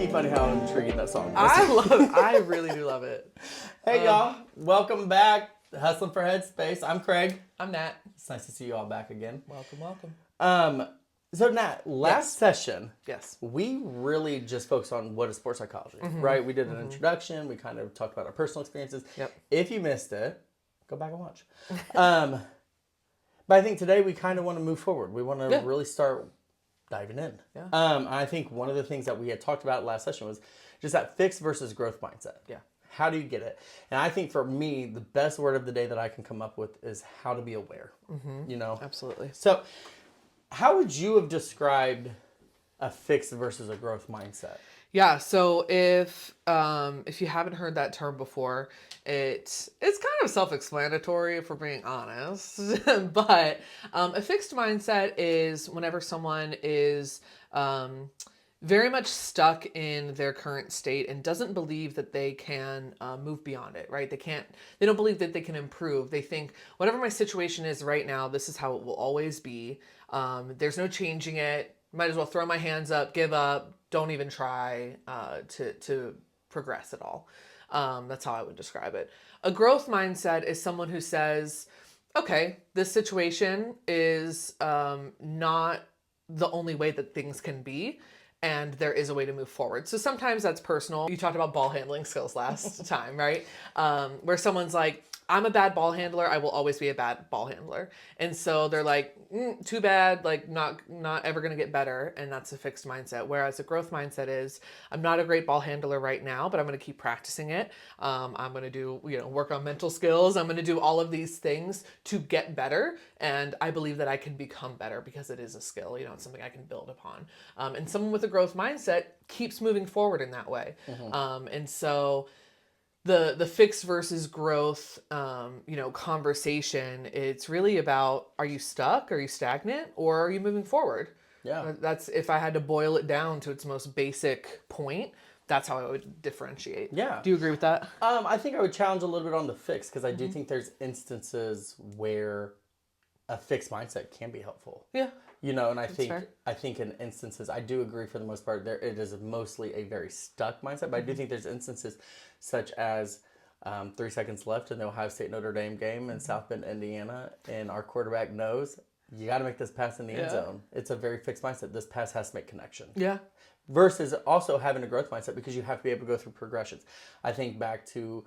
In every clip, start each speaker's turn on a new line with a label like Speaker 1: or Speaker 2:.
Speaker 1: low-key funny how intriguing that song is.
Speaker 2: I really do love it.
Speaker 1: Hey, y'all. Welcome back. Hustling for Headspace. I'm Craig.
Speaker 2: I'm Nat.
Speaker 1: It's nice to see you all back again.
Speaker 2: Welcome.
Speaker 1: So, Nat, last session,
Speaker 2: Yes.
Speaker 1: we really just focused on what is sports psychology, right? We did an introduction. We kind of talked about our personal experiences.
Speaker 2: Yep.
Speaker 1: If you missed it, go back and watch. But I think today we kind of want to move forward. We want to really start diving in.
Speaker 2: Yeah.
Speaker 1: I think one of the things that we had talked about last session was just that fixed versus growth mindset.
Speaker 2: Yeah.
Speaker 1: How do you get it? And I think for me, the best word of the day that I can come up with is how to be aware. You know?
Speaker 2: Absolutely.
Speaker 1: So, how would you have described a fixed versus a growth mindset?
Speaker 2: Yeah. So if you haven't heard that term before, it's kind of self-explanatory if we're being honest. But a fixed mindset is whenever someone is very much stuck in their current state and doesn't believe that they can move beyond it, right? They don't believe that they can improve. They think whatever my situation is right now, this is how it will always be. There's no changing it. Might as well throw my hands up, give up, don't even try to progress at all. That's how I would describe it. A growth mindset is someone who says, okay, this situation is not the only way that things can be, and there is a way to move forward. So sometimes that's personal. You talked about ball handling skills last time, right? Where someone's like, I'm a bad ball handler. I will always be a bad ball handler. And so they're like, too bad, like not ever going to get better. And that's a fixed mindset. Whereas a growth mindset is, I'm not a great ball handler right now, but I'm going to keep practicing it. I'm going to do, work on mental skills. I'm going to do all of these things to get better. And I believe that I can become better because it is a skill, it's something I can build upon. And someone with a growth mindset keeps moving forward in that way. And so the fixed versus growth, conversation, it's really about, are you stuck? Are you stagnant? Or are you moving forward?
Speaker 1: Yeah.
Speaker 2: That's, if I had to boil it down to its most basic point, that's how I would differentiate.
Speaker 1: Yeah.
Speaker 2: Do you agree with that?
Speaker 1: I think I would challenge a little bit on the fix because I do think there's instances where a fixed mindset can be helpful.
Speaker 2: Yeah.
Speaker 1: And I think
Speaker 2: fair.
Speaker 1: in instances, I do agree for the most part, it is mostly a very stuck mindset, but I do think there's instances such as 3 seconds left in the Ohio State Notre Dame game in South Bend, Indiana, and our quarterback knows you got to make this pass in the end zone. It's a very fixed mindset. This pass has to make connection.
Speaker 2: Yeah.
Speaker 1: Versus also having a growth mindset because you have to be able to go through progressions. I think back to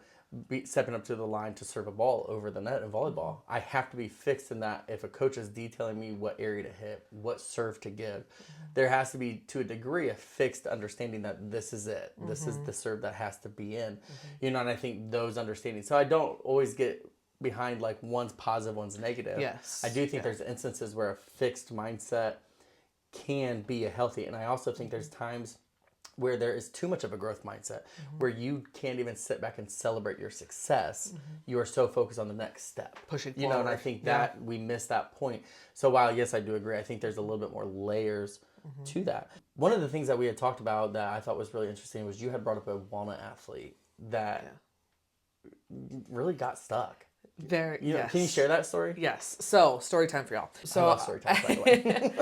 Speaker 1: stepping up to the line to serve a ball over the net in volleyball. I have to be fixed in that if a coach is detailing me what area to hit, what serve to give, there has to be, to a degree, a fixed understanding that this is it. This is the serve that has to be in. And I think those understandings. So I don't always get behind like one's positive, one's negative.
Speaker 2: Yes.
Speaker 1: I do think there's instances where a fixed mindset can be a healthy. And I also think there's times where there is too much of a growth mindset, where you can't even sit back and celebrate your success. You are so focused on the next step.
Speaker 2: Pushing
Speaker 1: forward. And I think that we miss that point. So while, yes, I do agree, I think there's a little bit more layers to that. One of the things that we had talked about that I thought was really interesting was you had brought up a Walnut athlete that really got stuck.
Speaker 2: Very, yes.
Speaker 1: Can you share that story?
Speaker 2: Yes. So, story time for y'all. So,
Speaker 1: I love story time, by the way.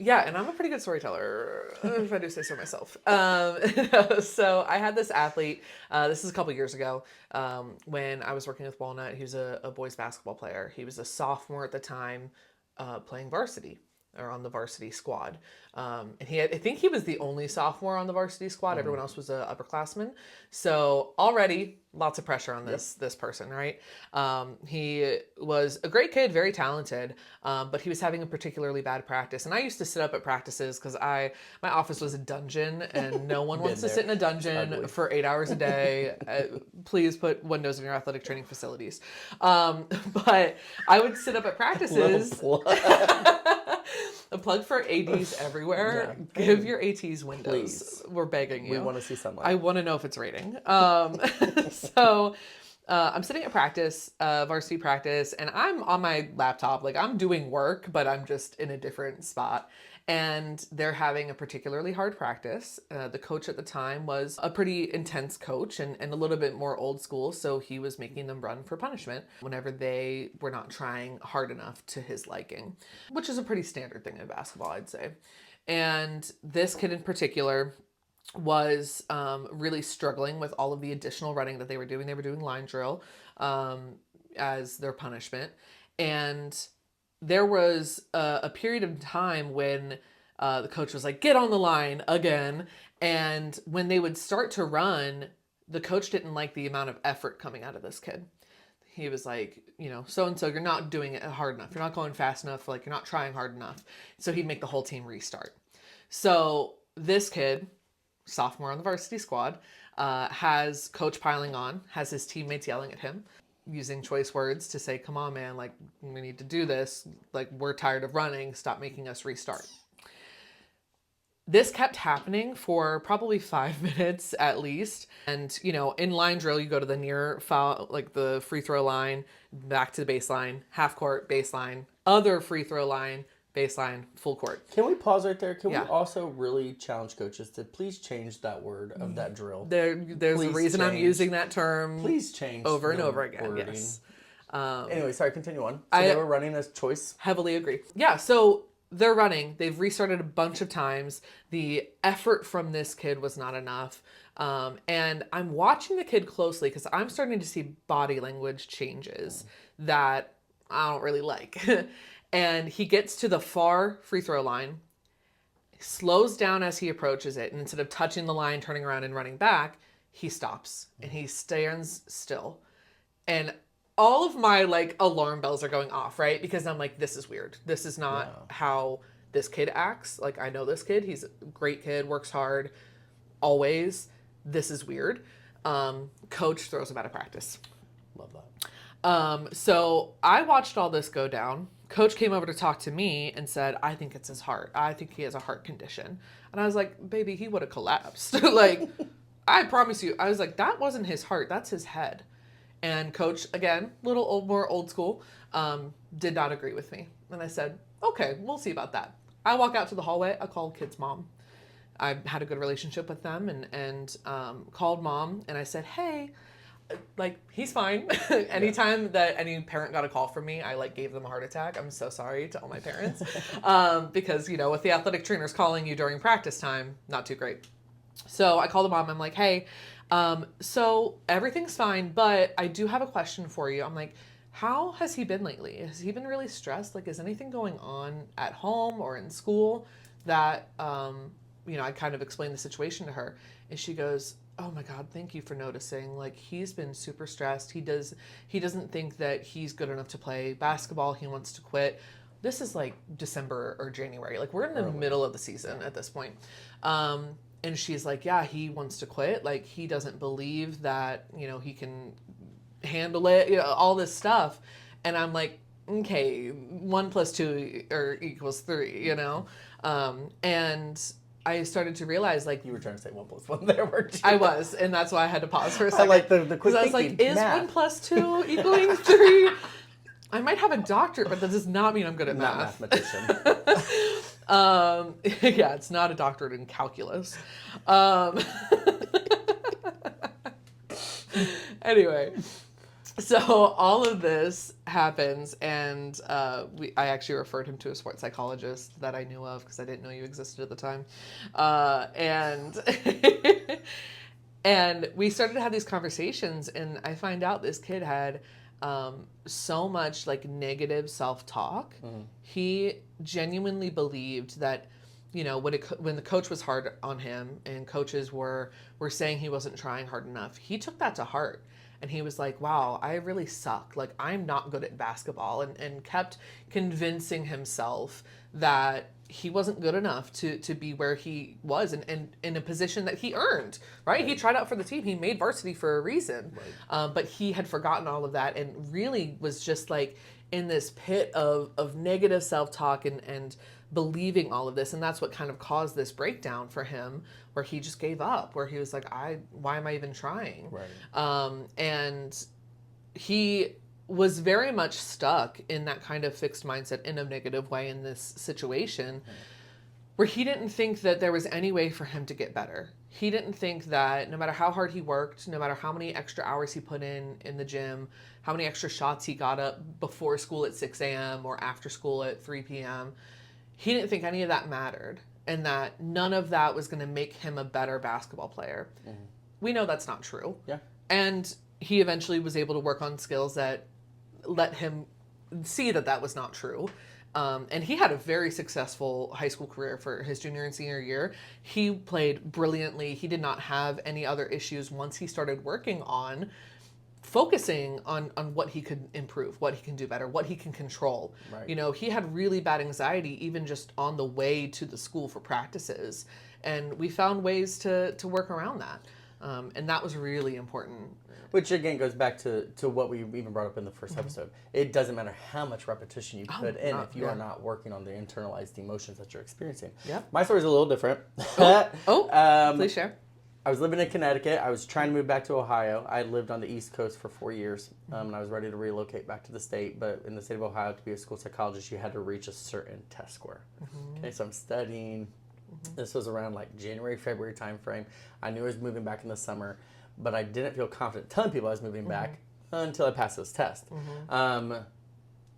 Speaker 2: Yeah, and I'm a pretty good storyteller, if I do say so myself. So I had this athlete, this is a couple years ago, when I was working with Walnut. He was a boys basketball player. He was a sophomore at the time, playing varsity, or on the varsity squad. And I think he was the only sophomore on the varsity squad. Everyone else was a upperclassman. So already lots of pressure on this person, right? He was a great kid, very talented, but he was having a particularly bad practice. And I used to sit up at practices because my office was a dungeon, and no one wants to sit in a dungeon for 8 hours a day. Please put windows in your athletic training facilities. But I would sit up at practices. A plug for ADs everywhere. Yeah. Give your ATs windows.
Speaker 1: Please.
Speaker 2: We're begging you.
Speaker 1: We want to see sunlight.
Speaker 2: I want to know if it's raining. So I'm sitting at practice, varsity practice, and I'm on my laptop. Like, I'm doing work, but I'm just in a different spot. And they're having a particularly hard practice. The coach at the time was a pretty intense coach and a little bit more old school. So he was making them run for punishment whenever they were not trying hard enough to his liking, which is a pretty standard thing in basketball, I'd say. And this kid in particular was really struggling with all of the additional running that they were doing. They were doing line drill as their punishment. And there was a period of time when the coach was like, get on the line again. And when they would start to run, the coach didn't like the amount of effort coming out of this kid. He was like, so and so, you're not doing it hard enough. You're not going fast enough. Like, you're not trying hard enough. So he'd make the whole team restart. So this kid, sophomore on the varsity squad, has coach piling on, has his teammates yelling at him, using choice words to say, come on, man, like, we need to do this. Like, we're tired of running. Stop making us restart. This kept happening for probably 5 minutes at least. And, in line drill, you go to the near foul, like the free throw line, back to the baseline, half court, baseline, other free throw line, baseline, full court.
Speaker 1: Can we pause right there? Can
Speaker 2: Yeah.
Speaker 1: we also really challenge coaches to please change that word of that drill?
Speaker 2: There's
Speaker 1: Please
Speaker 2: a reason I'm
Speaker 1: change.
Speaker 2: using that term
Speaker 1: Please change
Speaker 2: over and
Speaker 1: the
Speaker 2: over again.
Speaker 1: wording.
Speaker 2: Yes.
Speaker 1: Anyway, sorry, continue on. So they were running this choice.
Speaker 2: Heavily agree. Yeah, so they're running. They've restarted a bunch of times. The effort from this kid was not enough. And I'm watching the kid closely because I'm starting to see body language changes that I don't really like. And he gets to the far free throw line, slows down as he approaches it, and instead of touching the line, turning around and running back, he stops and he stands still. And all of my alarm bells are going off, right? Because I'm like, this is weird. This is not how this kid acts. Like, I know this kid. He's a great kid, works hard, always. This is weird. Coach throws him out of practice.
Speaker 1: Love that.
Speaker 2: So I watched all this go down. Coach came over to talk to me and said, I think it's his heart. I think he has a heart condition. And I was like, baby, he would have collapsed. Like, I promise you. I was like, that wasn't his heart. That's his head. And coach, again, more old school, did not agree with me. And I said, okay, we'll see about that. I walk out to the hallway. I called kid's mom. I had a good relationship with them and called mom. And I said, hey, he's fine. Anytime that any parent got a call from me, I gave them a heart attack. I'm so sorry to all my parents. Because, with the athletic trainers calling you during practice time, not too great. So I called the mom. I'm like, hey, so everything's fine, but I do have a question for you. I'm like, how has he been lately? Has he been really stressed? Like, is anything going on at home or in school that, I kind of explained the situation to her. And she goes, oh my God, thank you for noticing. Like, he's been super stressed. He doesn't think that he's good enough to play basketball. He wants to quit. This is December or January. We're in the middle of the season at this point. And she's like, yeah, he wants to quit. He doesn't believe that, he can handle it, all this stuff. And I'm like, okay, 1 + 2 equals 3, and I started to realize,
Speaker 1: you were trying to say 1 + 1 there, weren't you?
Speaker 2: I was, and that's why I had to pause for a second.
Speaker 1: I like the quick
Speaker 2: I was
Speaker 1: thinking.
Speaker 2: like, is
Speaker 1: math.
Speaker 2: 1 + 2 equaling 3? I might have a doctorate, but that does not mean I'm good at math.
Speaker 1: Mathematician.
Speaker 2: Yeah, it's not a doctorate in calculus. Anyway, so all of this happens, and I actually referred him to a sports psychologist that I knew of because I didn't know you existed at the time, and and we started to have these conversations, and I find out this kid had so much negative self-talk. He genuinely believed that, when the coach was hard on him and coaches were saying he wasn't trying hard enough, he took that to heart. And he was like, wow, I really suck. I'm not good at basketball, and kept convincing himself that he wasn't good enough to be where he was and in a position that he earned, right? He tried out for the team. He made varsity for a reason. Right. But he had forgotten all of that and really was just in this pit of negative self-talk and believing all of this. And that's what kind of caused this breakdown for him, where he just gave up, where he was like, why am I even trying?
Speaker 1: Right.
Speaker 2: And he was very much stuck in that kind of fixed mindset in a negative way in this situation, where he didn't think that there was any way for him to get better. He didn't think that no matter how hard he worked, no matter how many extra hours he put in the gym, how many extra shots he got up before school at 6 a.m. or after school at 3 p.m., he didn't think any of that mattered. and that none of that was going to make him a better basketball player. We know that's not true.
Speaker 1: Yeah.
Speaker 2: And he eventually was able to work on skills that let him see that that was not true. And he had a very successful high school career for his junior and senior year. He played brilliantly. He did not have any other issues once he started working on focusing on what he could improve, what he can do better, what he can control.
Speaker 1: Right.
Speaker 2: You know, he had really bad anxiety even just on the way to the school for practices. And we found ways to work around that. And that was really important.
Speaker 1: Which again goes back to what we even brought up in the first episode. It doesn't matter how much repetition you put in if you are not working on the internalized emotions that you're experiencing.
Speaker 2: Yep.
Speaker 1: My story is a little different.
Speaker 2: Please share.
Speaker 1: I was living in Connecticut. I was trying to move back to Ohio. I had lived on the East Coast for 4 years, and I was ready to relocate back to the state. But in the state of Ohio, to be a school psychologist, you had to reach a certain test score. Okay, so I'm studying. This was around like January, February timeframe. I knew I was moving back in the summer, but I didn't feel confident telling people I was moving back until I passed this test.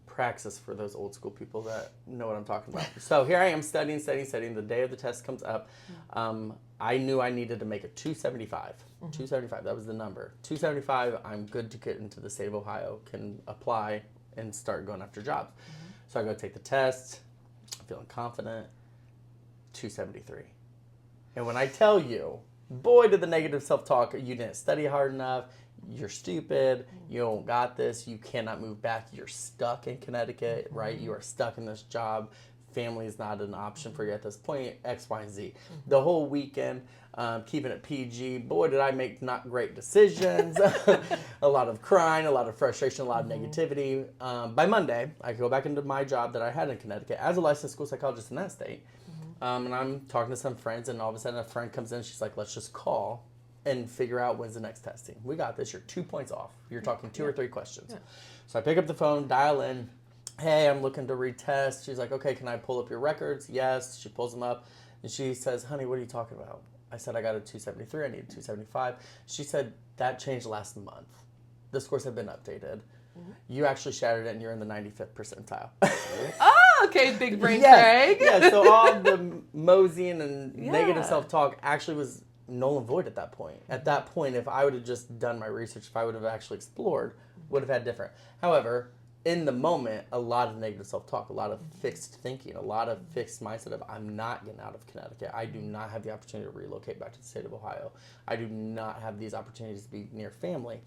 Speaker 1: Praxis for those old school people that know what I'm talking about. So here I am studying. The day of the test comes up. I knew I needed to make a 275. 275, that was the number. 275, I'm good to get into the state of Ohio, can apply and start going after jobs. So I go take the test. I'm feeling confident. 273. And when I tell you, boy, did the negative self-talk, you didn't study hard enough, you're stupid, you don't got this, you cannot move back, you're stuck in Connecticut, right? You are stuck in this job. Family is not an option for you at this point, X, Y, and Z. The whole weekend, keeping it PG, boy, did I make not great decisions. A lot of crying, a lot of frustration, a lot of negativity. By Monday, I go back into my job that I had in Connecticut as a licensed school psychologist in that state. And I'm talking to some friends, and all of a sudden a friend comes in. She's like, let's just call and figure out when's the next testing. We got this. You're 2 points off. You're talking 2 or 3 questions. Yeah. So I pick up the phone, dial in. Hey, I'm looking to retest. She's like, okay, can I pull up your records? Yes. She pulls them up. And she says, honey, what are you talking about? I said, I got a 273. I need a 275. She said, that changed last month. The scores have been updated. You actually shattered it, and you're in the 95th percentile.
Speaker 2: Okay, big brain
Speaker 1: yes,
Speaker 2: Craig.
Speaker 1: Yeah, so all the moseying and negative self-talk actually was null and void at that point. At that point, if I would have just done my research, if I would have actually explored, would have had different. However, in the moment, a lot of negative self-talk, a lot of fixed thinking, a lot of fixed mindset of I'm not getting out of Connecticut. I do not have the opportunity to relocate back to the state of Ohio. I do not have these opportunities to be near family.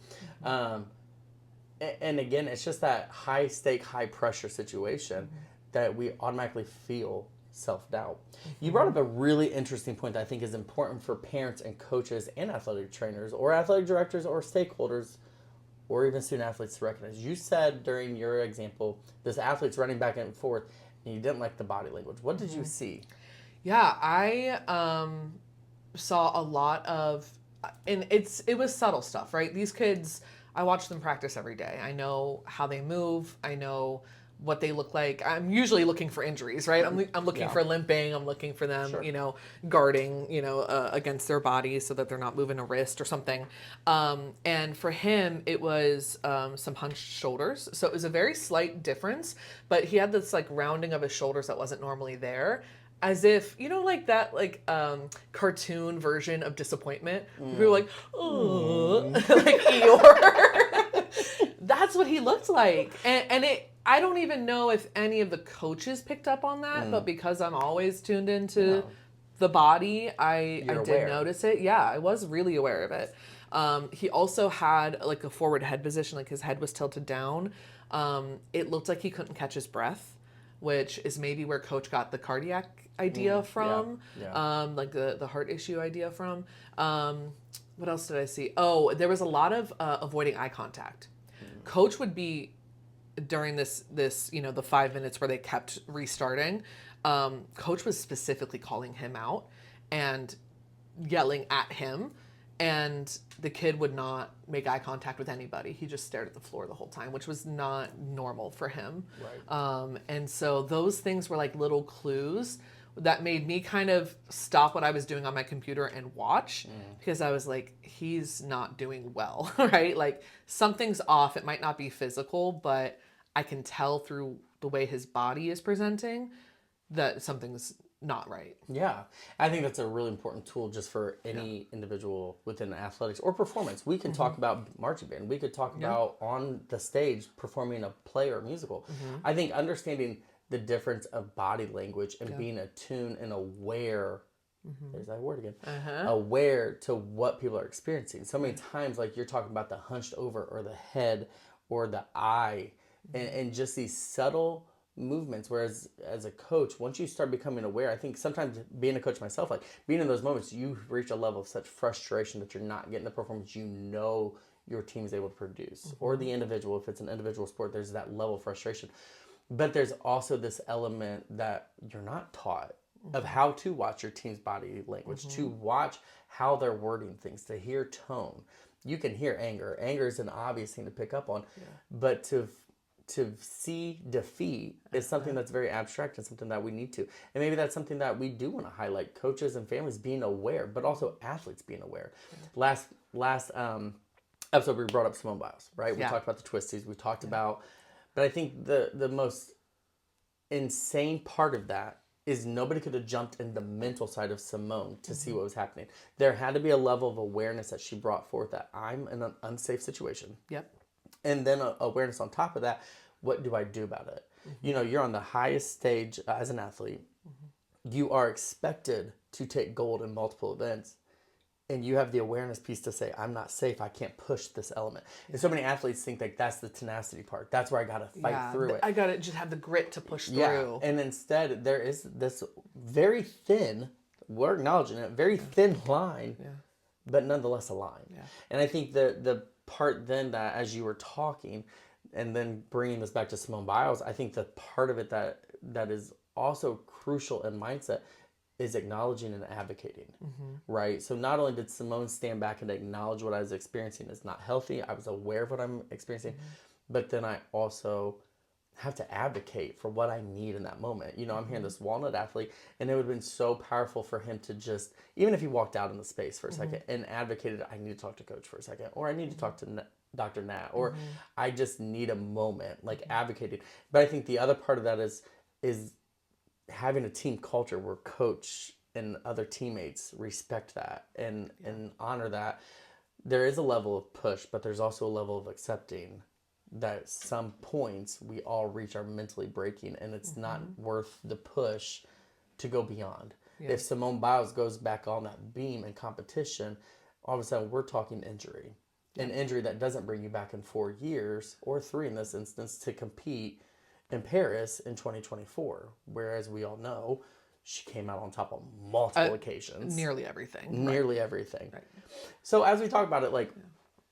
Speaker 1: And again, it's just that high stake, high pressure situation that we automatically feel self-doubt. You brought up a really interesting point that I think is important for parents and coaches and athletic trainers or athletic directors or stakeholders or even student athletes to recognize. You said during your example, this athlete's running back and forth and you didn't like the body language. What did you see?
Speaker 2: Yeah, I saw a lot of, and it was subtle stuff, right? These kids, I watch them practice every day. I know how they move. I know what they look like. I'm usually looking for injuries, right? I'm looking for limping. I'm looking for them, guarding, against their body so that they're not moving a wrist or something. And for him, it was some hunched shoulders. So it was a very slight difference, but he had this like rounding of his shoulders that wasn't normally there. As if, like that, cartoon version of disappointment. We were like, oh, like Eeyore. That's what he looked like. And I don't even know if any of the coaches picked up on that, but because I'm always tuned into the body, I did notice it. Yeah, I was really aware of it. He also had like a forward head position, like his head was tilted down. It looked like he couldn't catch his breath, which is maybe where coach got the cardiac idea from, like the heart issue idea from. What else did I see? Oh, there was a lot of avoiding eye contact. Coach would be during this the 5 minutes where they kept restarting. Coach was specifically calling him out and yelling at him, and the kid would not make eye contact with anybody. He just stared at the floor the whole time, which was not normal for him. Right. And so those things were like little clues that made me kind of stop what I was doing on my computer and watch, because I was like, he's not doing well, right? Like something's off. It might not be physical, but I can tell through the way his body is presenting that something's not right.
Speaker 1: Yeah, I think that's a really important tool just for any individual within athletics or performance. We can talk about marching band. We could talk
Speaker 2: Yeah.
Speaker 1: about on the stage performing a play or musical. I think understanding the difference of body language and being attuned and aware, there's that word again,
Speaker 2: Uh-huh.
Speaker 1: aware to what people are experiencing. So many times, like you're talking about the hunched over or the head or the eye, and just these subtle movements. Whereas as a coach, once you start becoming aware, I think sometimes being a coach myself, like being in those moments, you reach a level of such frustration that you're not getting the performance you know your team is able to produce, or the individual. If it's an individual sport, there's that level of frustration. But there's also this element that you're not taught of how to watch your team's body language, to watch how they're wording things, to hear tone. You can hear anger. Anger is an obvious thing to pick up on, but to see defeat is something that's very abstract and something that we need to. And maybe that's something that we do want to highlight: coaches and families being aware, but also athletes being aware. Last episode we brought up Simone Biles, right? We
Speaker 2: Yeah.
Speaker 1: talked about the twisties. We talked about, but I think the most insane part of that is nobody could have jumped in the mental side of Simone to see what was happening. There had to be a level of awareness that she brought forth that I'm in an unsafe situation.
Speaker 2: Yep.
Speaker 1: And then awareness on top of that, what do I do about it? You know, you're on the highest stage as an athlete. You are expected to take gold in multiple events. And you have the awareness piece to say, I'm not safe. I can't push this element. And so many athletes think like that's the tenacity part. That's where I got to fight through it.
Speaker 2: I gotta just have the grit to push
Speaker 1: Yeah.
Speaker 2: through.
Speaker 1: And instead, there is this very thin, we're acknowledging it, very thin line, but nonetheless a line.
Speaker 2: Yeah.
Speaker 1: And I think the part then that as you were talking and then bringing this back to Simone Biles, I think the part of it that is also crucial in mindset is acknowledging and advocating, right? So not only did Simone stand back and acknowledge what I was experiencing is not healthy, I was aware of what I'm experiencing, but then I also have to advocate for what I need in that moment. You know, I'm hearing this walnut athlete, and it would have been so powerful for him to just, even if he walked out in the space for a second and advocated, I need to talk to coach for a second, or I need to talk to Dr. Nat, or I just need a moment, like advocating. But I think the other part of that is having a team culture where coach and other teammates respect that and honor that. There is a level of push, but there's also a level of accepting that at some points we all reach our mentally breaking, and it's not worth the push to go beyond. If Simone Biles goes back on that beam in competition, all of a sudden we're talking injury. An injury that doesn't bring you back in 4 years, or 3 in this instance, to compete in Paris in 2024. Whereas we all know she came out on top on multiple occasions.
Speaker 2: Nearly everything.
Speaker 1: Nearly everything. Right. So as we talk about it, like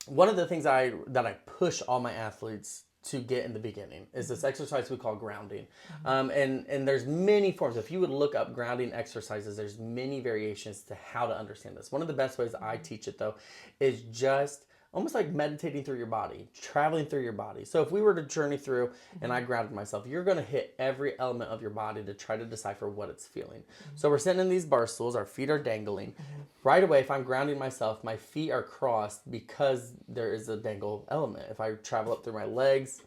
Speaker 1: one of the things that I push all my athletes to get in the beginning is this exercise we call grounding. And there's many forms. If you would look up grounding exercises, there's many variations to how to understand this. One of the best ways I teach it though is just almost like meditating through your body, traveling through your body. So if we were to journey through and I grounded myself, you're going to hit every element of your body to try to decipher what it's feeling. So we're sitting in these bar stools, our feet are dangling. Right away, if I'm grounding myself, my feet are crossed because there is a dangle element. If I travel up through my legs,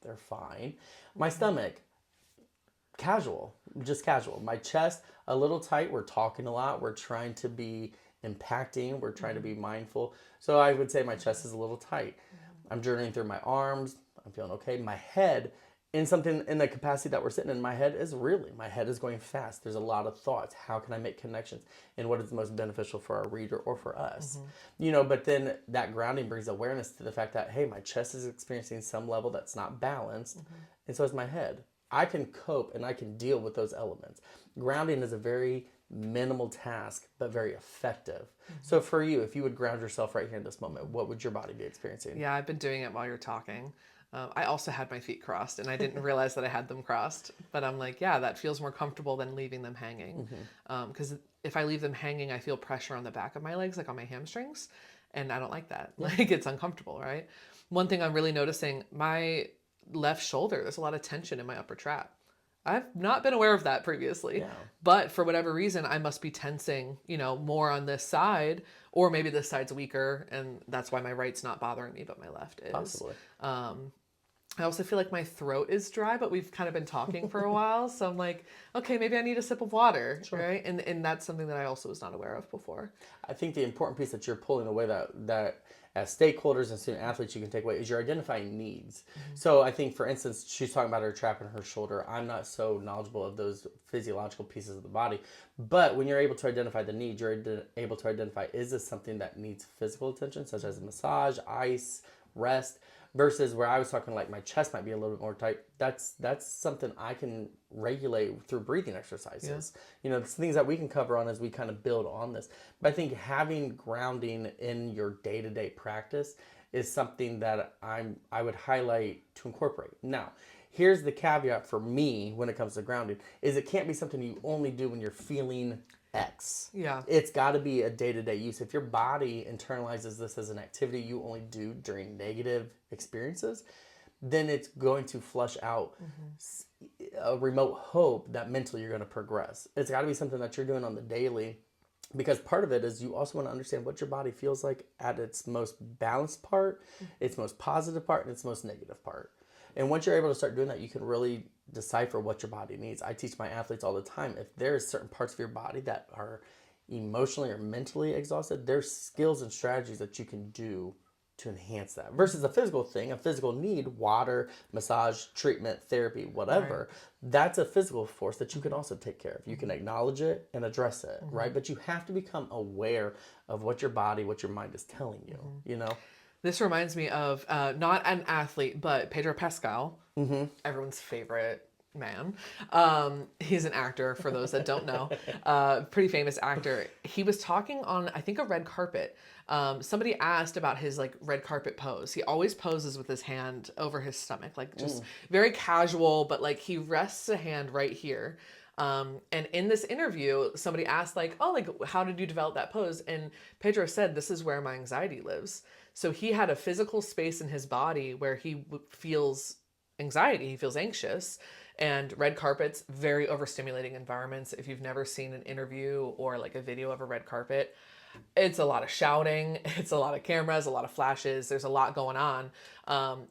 Speaker 1: they're fine. My stomach, casual, just casual. My chest, a little tight. We're talking a lot. We're trying to be impacting. We're trying to be mindful. So I would say my chest is a little tight. I'm journeying through my arms. I'm feeling okay. My head, in the capacity that we're sitting in, my head is going fast. There's a lot of thoughts. How can I make connections? And what is the most beneficial for our reader or for us? You know, but then that grounding brings awareness to the fact that, hey, my chest is experiencing some level that's not balanced. And so is my head. I can cope and I can deal with those elements. Grounding is a very minimal task, but very effective. So for you, if you would ground yourself right here in this moment, what would your body be experiencing?
Speaker 2: Yeah, I've been doing it while you're talking. I also had my feet crossed, and I didn't realize that I had them crossed. But I'm like, yeah, that feels more comfortable than leaving them hanging. Because if I leave them hanging, I feel pressure on the back of my legs, like on my hamstrings, and I don't like that. Like, it's uncomfortable, right? One thing I'm really noticing, my left shoulder, there's a lot of tension in my upper trap. I've not been aware of that previously, but for whatever reason, I must be tensing, more on this side, or maybe this side's weaker, and that's why my right's not bothering me, but my left is.
Speaker 1: Possibly.
Speaker 2: I also feel like my throat is dry, but we've kind of been talking for a while. So I'm like, okay, maybe I need a sip of water, right? And that's something that I also was not aware of before.
Speaker 1: I think the important piece that you're pulling away that as stakeholders and student athletes you can take away is you're identifying needs. So I think, for instance, she's talking about her trap in her shoulder. I'm not so knowledgeable of those physiological pieces of the body, but when you're able to identify the need, you're able to identify, is this something that needs physical attention, such as a massage, ice, rest, versus where I was talking like my chest might be a little bit more tight. That's something I can regulate through breathing exercises. You know, it's things that we can cover on as we kind of build on this. But I think having grounding in your day-to-day practice is something that I would highlight to incorporate. Now, here's the caveat for me when it comes to grounding is it can't be something you only do when you're feeling X.
Speaker 2: Yeah.
Speaker 1: It's got to be a day-to-day use. If your body internalizes this as an activity you only do during negative experiences, then it's going to flush out a remote hope that mentally you're going to progress. It's got to be something that you're doing on the daily, because part of it is you also want to understand what your body feels like at its most balanced part, its most positive part, and its most negative part. And once you're able to start doing that, you can really decipher what your body needs. I teach my athletes all the time, if there's certain parts of your body that are emotionally or mentally exhausted, there's skills and strategies that you can do to enhance that. Versus a physical thing, a physical need, water, massage, treatment, therapy, whatever, that's a physical force that you can also take care of. You can acknowledge it and address it, right? But you have to become aware of what your body, what your mind is telling you, you know?
Speaker 2: This reminds me of not an athlete, but Pedro Pascal, everyone's favorite man. He's an actor, for those that don't know, pretty famous actor. He was talking on, I think, a red carpet. Somebody asked about his like red carpet pose. He always poses with his hand over his stomach, like just very casual, but like he rests a hand right here. And in this interview, somebody asked like, oh, like, how did you develop that pose? And Pedro said, this is where my anxiety lives. So he had a physical space in his body where he feels anxiety, he feels anxious. And red carpets, very overstimulating environments. If you've never seen an interview or like a video of a red carpet, it's a lot of shouting, it's a lot of cameras, a lot of flashes, there's a lot going on.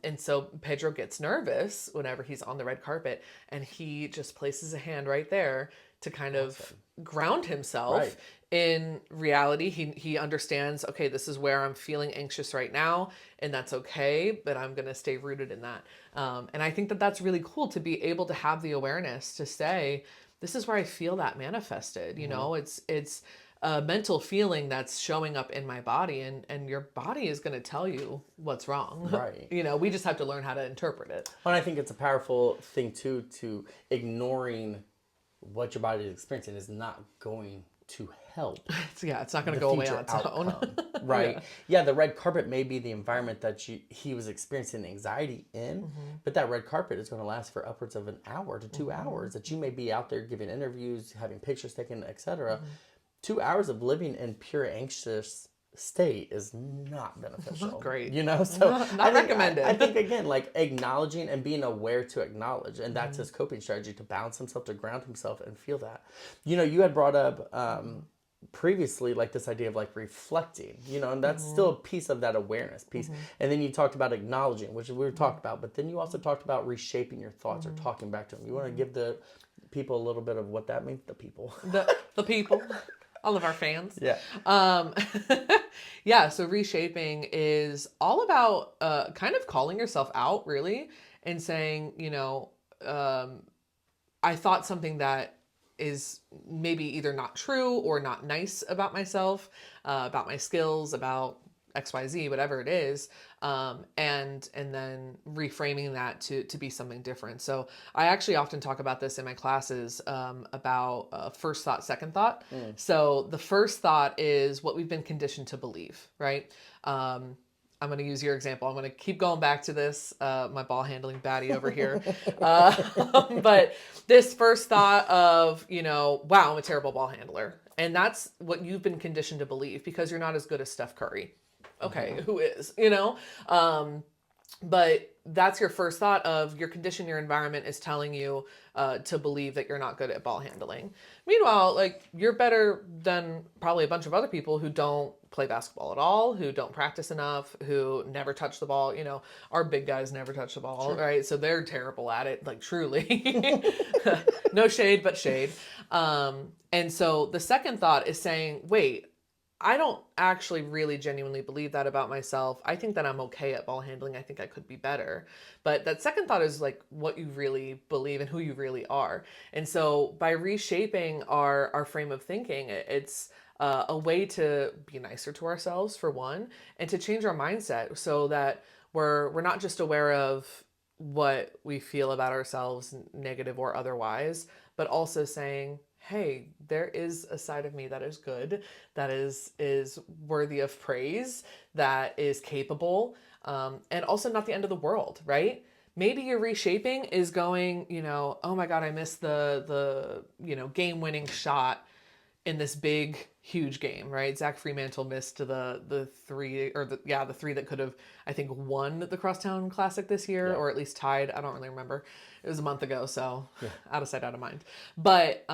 Speaker 2: And so Pedro gets nervous whenever he's on the red carpet, and he just places a hand right there to kind of ground himself in reality. He understands, okay, this is where I'm feeling anxious right now, and that's okay, but I'm going to stay rooted in that. And I think that that's really cool to be able to have the awareness to say, this is where I feel that manifested. You know, it's a mental feeling that's showing up in my body, and your body is going to tell you what's wrong.
Speaker 1: Right.
Speaker 2: You know, we just have to learn how to interpret it.
Speaker 1: And I think it's a powerful thing too, to ignoring what your body is experiencing is not going to help.
Speaker 2: It's not going to go away on its own.
Speaker 1: Right. Yeah, the red carpet may be the environment that he was experiencing anxiety in, but that red carpet is going to last for upwards of an hour to 2 hours that you may be out there giving interviews, having pictures taken, etc. 2 hours of living in pure anxious state is not beneficial.
Speaker 2: Not great.
Speaker 1: You know, so
Speaker 2: not recommended.
Speaker 1: I think again, like acknowledging and being aware to acknowledge, and that's his coping strategy, to balance himself, to ground himself and feel that. You know, you had brought up previously like this idea of like reflecting, you know, and that's still a piece of that awareness piece. And then you talked about acknowledging, which we were talked about, but then you also talked about reshaping your thoughts or talking back to them. You want to give the people a little bit of what that means? The people.
Speaker 2: The people. All of our fans.
Speaker 1: Yeah.
Speaker 2: Yeah. So reshaping is all about kind of calling yourself out, really, and saying, you know, I thought something that is maybe either not true or not nice about myself, about my skills, about XYZ, whatever it is, and then reframing that to be something different. So I actually often talk about this in my classes, about first thought, second thought. So the first thought is what we've been conditioned to believe, right? I'm going to use your example. I'm going to keep going back to this, my ball handling baddie over here. But this first thought of, you know, wow, I'm a terrible ball handler. And that's what you've been conditioned to believe because you're not as good as Steph Curry. Okay, who is, you know? But that's your first thought of your condition, your environment is telling you to believe that you're not good at ball handling. Meanwhile, like you're better than probably a bunch of other people who don't play basketball at all, who don't practice enough, who never touch the ball. You know, our big guys never touch the ball, right? So they're terrible at it, like truly. No shade, but shade. And so the second thought is saying, wait, I don't actually really genuinely believe that about myself. I think that I'm okay at ball handling. I think I could be better. But that second thought is like what you really believe and who you really are. And so by reshaping our frame of thinking, it's a way to be nicer to ourselves for one, and to change our mindset so that we're not just aware of what we feel about ourselves, negative or otherwise, but also saying, hey, there is a side of me that is good, that is worthy of praise, that is capable, and also not the end of the world, right? Maybe your reshaping is going, oh my God, I missed the game winning shot in this big, huge game, right? Zach Fremantle missed the three, or the three that could have, I think, won the Crosstown Classic this year, or at least tied. I don't really remember. It was a month ago, so out of sight, out of mind. But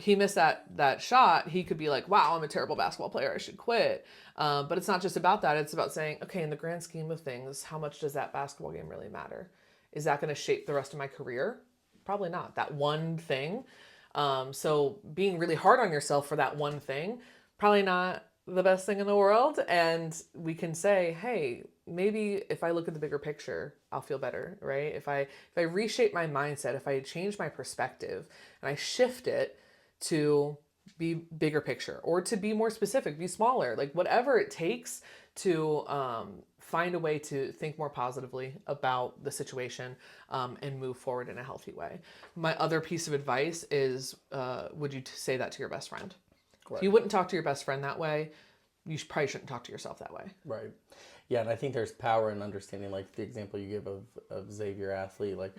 Speaker 2: he missed that shot. He could be like, "Wow, I'm a terrible basketball player. I should quit." But it's not just about that. It's about saying, okay, in the grand scheme of things, how much does that basketball game really matter? Is that going to shape the rest of my career? Probably not. That one thing. So being really hard on yourself for that one thing, probably not the best thing in the world. And we can say, hey, maybe if I look at the bigger picture, I'll feel better, right? If I reshape my mindset, if I change my perspective and I shift it to be bigger picture or to be more specific, be smaller, like whatever it takes to find a way to think more positively about the situation and move forward in a healthy way. My other piece of advice is, would you say that to your best friend? If you wouldn't talk to your best friend that way, you probably shouldn't talk to yourself that way.
Speaker 1: Right. Yeah, and I think there's power in understanding, like the example you give of Xavier Athlete, like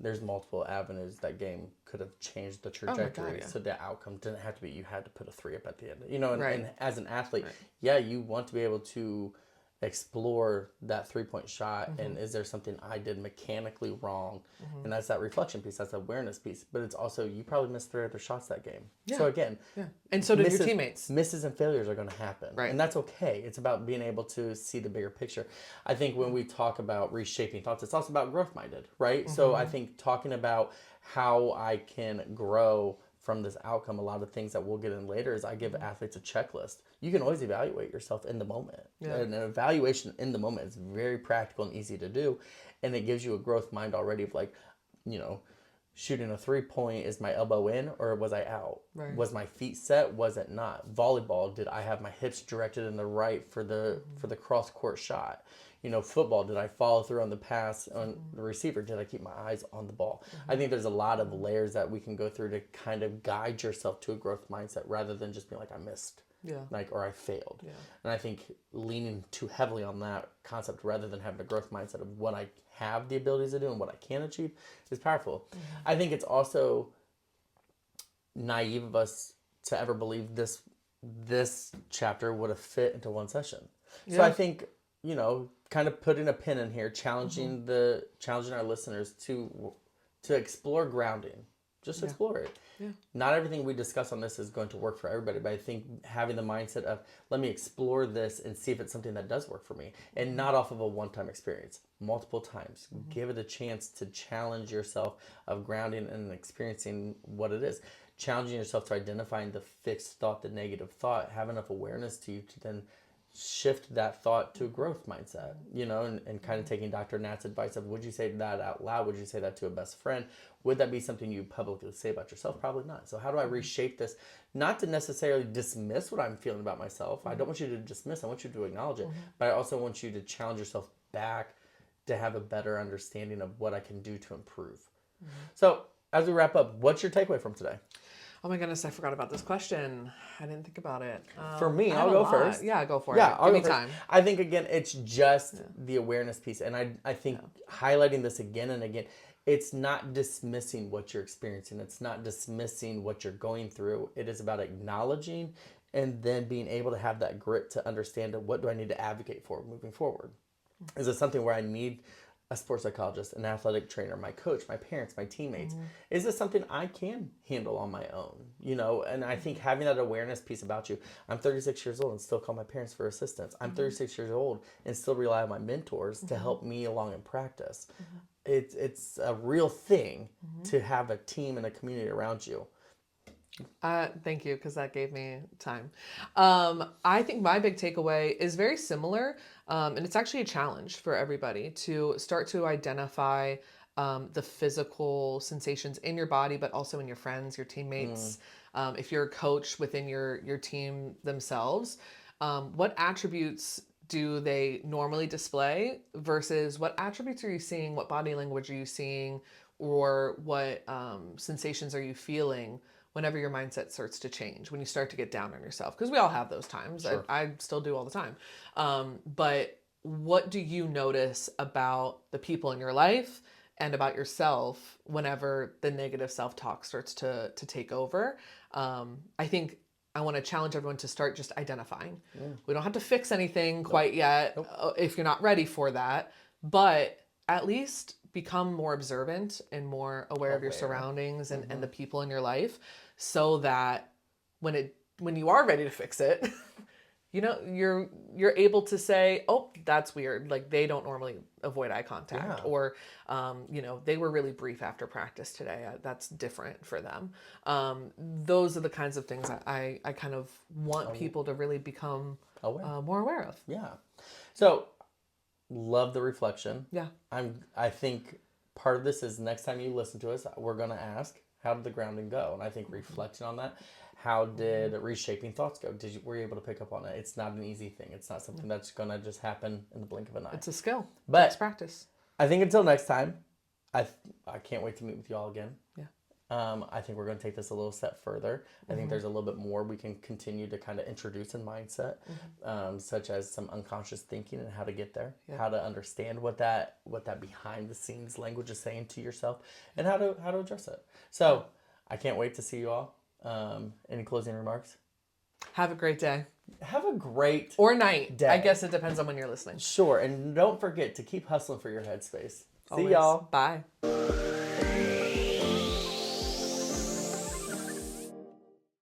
Speaker 1: there's multiple avenues that game could have changed the trajectory. So the outcome didn't have to be you had to put a 3 up at the end. And as an athlete, yeah, you want to be able to explore that 3-point shot and is there something I did mechanically wrong, and that's that reflection piece, that's that awareness piece, but it's also you probably missed 3 other shots that game. So again,
Speaker 2: and so did your teammates.
Speaker 1: Misses and failures are going to happen, and that's okay. It's about being able to see the bigger picture. I think when we talk about reshaping thoughts, it's also about growth minded, right? So I think talking about how I can grow from this outcome, a lot of things that we'll get in later is I give athletes a checklist. You can always evaluate yourself in the moment. And an evaluation in the moment is very practical and easy to do. And it gives you a growth mind already of like, shooting a 3-point, is my elbow in or was I out? Right. Was my feet set? Was it not? Volleyball, did I have my hips directed in the right for the cross court shot? Football, did I follow through on the pass on the receiver? Did I keep my eyes on the ball? I think there's a lot of layers that we can go through to kind of guide yourself to a growth mindset rather than just being like, I missed. Or I failed. And I think leaning too heavily on that concept rather than having a growth mindset of what I have the abilities to do and what I can achieve is powerful. I think it's also naive of us to ever believe this chapter would have fit into one session. So I think, kind of putting a pin in here, challenging our listeners to explore grounding. Just explore it. Not everything we discuss on this is going to work for everybody, but I think having the mindset of let me explore this and see if it's something that does work for me, and not off of a one-time experience, multiple times. Give it a chance to challenge yourself of grounding and experiencing what it is. Challenging yourself to identifying the fixed thought, the negative thought, have enough awareness to you to then shift that thought to a growth mindset, and kind of taking Dr. Nat's advice of, would you say that out loud? Would you say that to a best friend? Would that be something you publicly say about yourself? Probably not. So how do I reshape this? Not to necessarily dismiss what I'm feeling about myself. I don't want you to dismiss. I want you to acknowledge it. But I also want you to challenge yourself back to have a better understanding of what I can do to improve. So as we wrap up, what's your takeaway from today?
Speaker 2: Oh my goodness, I forgot about this question. I didn't think about it.
Speaker 1: For me, I'll go first.
Speaker 2: Yeah, go for it. Give me time.
Speaker 1: I think, again, it's just the awareness piece. And I think highlighting this again and again, it's not dismissing what you're experiencing. It's not dismissing what you're going through. It is about acknowledging and then being able to have that grit to understand what do I need to advocate for moving forward. Is it something where I need a sports psychologist, an athletic trainer, my coach, my parents, my teammates? Is this something I can handle on my own? You know, and I think having that awareness piece about you, I'm 36 years old and still call my parents for assistance. I'm 36 years old and still rely on my mentors to help me along in practice. It's a real thing to have a team and a community around you.
Speaker 2: Thank you, because that gave me time. I think my big takeaway is very similar, and it's actually a challenge for everybody to start to identify the physical sensations in your body, but also in your friends, your teammates. If you're a coach within your team themselves, what attributes do they normally display versus what attributes are you seeing? What body language are you seeing? Or what sensations are you feeling whenever your mindset starts to change, when you start to get down on yourself? Because we all have those times.
Speaker 1: Sure.
Speaker 2: I still do all the time. But what do you notice about the people in your life and about yourself whenever the negative self-talk starts to take over? I think I want to challenge everyone to start just identifying. We don't have to fix anything quite yet if you're not ready for that, but at least become more observant and more aware of your surroundings and the people in your life, so that when you are ready to fix it, you know, you're able to say, oh, that's weird. Like, they don't normally avoid eye contact, or, you know, they were really brief after practice today. That's different for them. Those are the kinds of things I kind of want people to really become more aware of.
Speaker 1: Yeah. So, love the reflection.
Speaker 2: Yeah.
Speaker 1: I think part of this is next time you listen to us, we're going to ask, how did the grounding go? And I think reflecting on that, how did reshaping thoughts go? Were you able to pick up on it? It's not an easy thing. It's not something that's going to just happen in the blink of an eye.
Speaker 2: It's a skill.
Speaker 1: But
Speaker 2: it's practice.
Speaker 1: I think until next time, I can't wait to meet with you all again.
Speaker 2: Yeah.
Speaker 1: I think we're going to take this a little step further. I think there's a little bit more we can continue to kind of introduce in mindset, such as some unconscious thinking and how to get there, how to understand what that behind the scenes language is saying to yourself, and how to address it. So I can't wait to see you all. Any closing remarks?
Speaker 2: Have a great day.
Speaker 1: Have a great
Speaker 2: or night
Speaker 1: day.
Speaker 2: I guess it depends on when you're listening.
Speaker 1: Sure, and don't forget to keep hustling for your headspace.
Speaker 2: Always.
Speaker 1: See y'all.
Speaker 2: Bye.